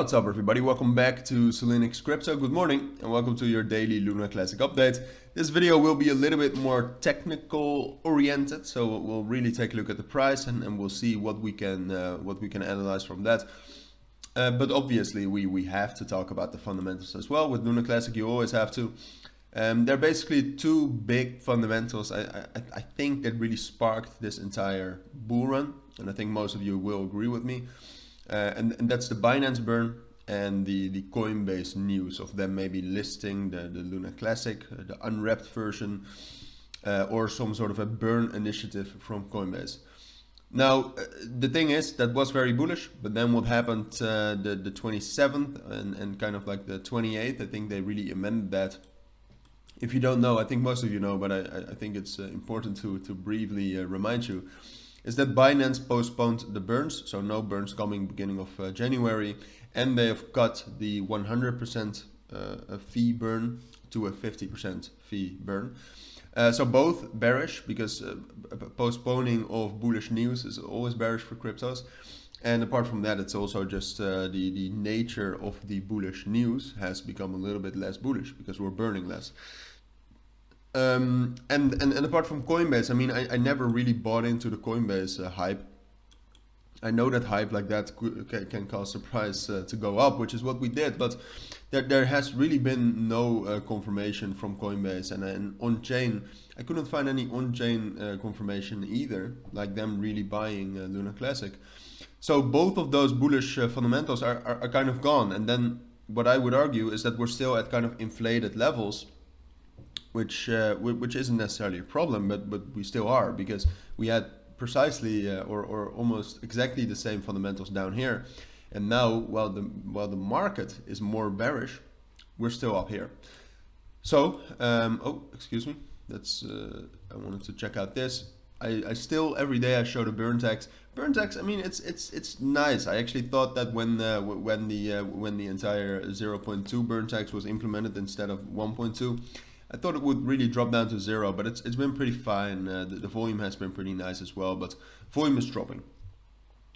What's up everybody, welcome back to Cilinix Crypto. Good morning and welcome to your daily Luna Classic update. This video will be a little bit more technical oriented, so we'll really take a look at the price and we'll see what we can analyze from that. But obviously we have to talk about the fundamentals as well. With Luna Classic you always have to. There are basically two big fundamentals I think that really sparked this entire bull run, and I think most of you will agree with me. And that's the Binance burn and the Coinbase news of them maybe listing the Luna Classic, the unwrapped version, or some sort of a burn initiative from Coinbase. Now, the thing is, that was very bullish, but then what happened the 27th and kind of like the 28th, I think they really amended that. If you don't know, I think most of you know, but I think it's important to briefly remind you, is that Binance postponed the burns, so no burns coming beginning of January, and they have cut the 100% fee burn to a 50% fee burn. So both bearish, because postponing of bullish news is always bearish for cryptos. And apart from that, it's also just the nature of the bullish news has become a little bit less bullish because we're burning less. And apart from Coinbase, I mean, I never really bought into the Coinbase hype. I know that hype like that can cause the price to go up, which is what we did, but there has really been no confirmation from Coinbase, and on-chain, I couldn't find any on-chain confirmation either, like them really buying Luna Classic. So both of those bullish fundamentals are kind of gone, and then what I would argue is that we're still at kind of inflated levels, which isn't necessarily a problem, but we still are, because we had precisely or almost exactly the same fundamentals down here, and now while the market is more bearish, we're still up here. So oh, excuse me, that's I wanted to check out this. I still every day I show the burn tax. Burn tax, I mean, it's nice. I actually thought that when the entire 0.2 burn tax was implemented instead of 1.2, I thought it would really drop down to 0, but it's been pretty fine. The volume has been pretty nice as well, but volume is dropping,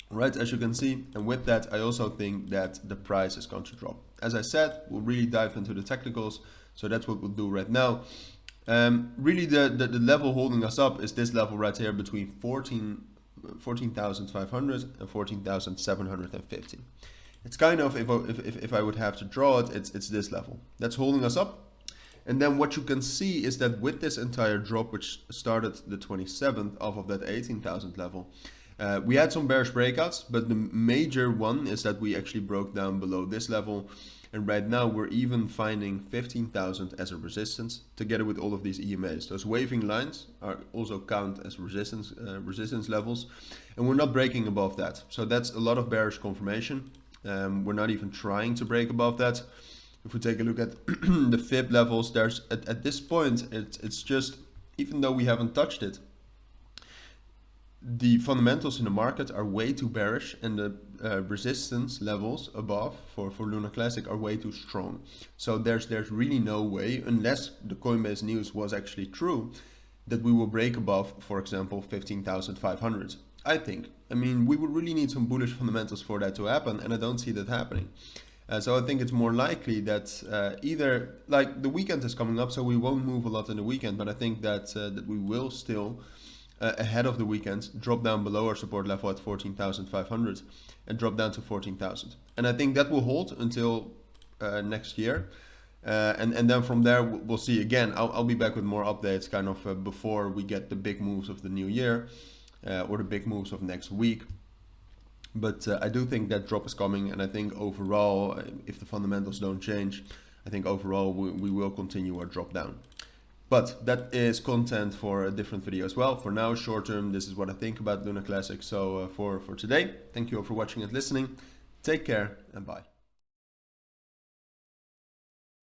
right, as you can see. And with that, I also think that the price is going to drop. As I said, we'll really dive into the technicals, so that's what we'll do right now. Really, the level holding us up is this level right here between 14,500 and 14,750. It's kind of, if I would have to draw it, it's this level that's holding us up. And then what you can see is that with this entire drop, which started the 27th off of that 18,000 level, we had some bearish breakouts, but the major one is that we actually broke down below this level. And right now we're even finding 15,000 as a resistance together with all of these EMAs. Those waving lines are also count as resistance levels, and we're not breaking above that. So that's a lot of bearish confirmation. We're not even trying to break above that. If we take a look at the fib levels, there's at this point, it's just, even though we haven't touched it, the fundamentals in the market are way too bearish, and the resistance levels above for Luna Classic are way too strong. So there's really no way, unless the Coinbase news was actually true, that we will break above, for example, 15,500. I think. I mean, we would really need some bullish fundamentals for that to happen, and I don't see that happening. So I think it's more likely that either, like, the weekend is coming up, so we won't move a lot in the weekend, but I think that that we will still, ahead of the weekend, drop down below our support level at 14,500 and drop down to 14,000. And I think that will hold until next year. And then from there, we'll see again. I'll be back with more updates kind of before we get the big moves of the new year or the big moves of next week. But I do think that drop is coming, and I think overall, if the fundamentals don't change, I think overall we will continue our drop down. But that is content for a different video as well. For now, short term, this is what I think about Luna Classic. So for today, thank you all for watching and listening. Take care and bye.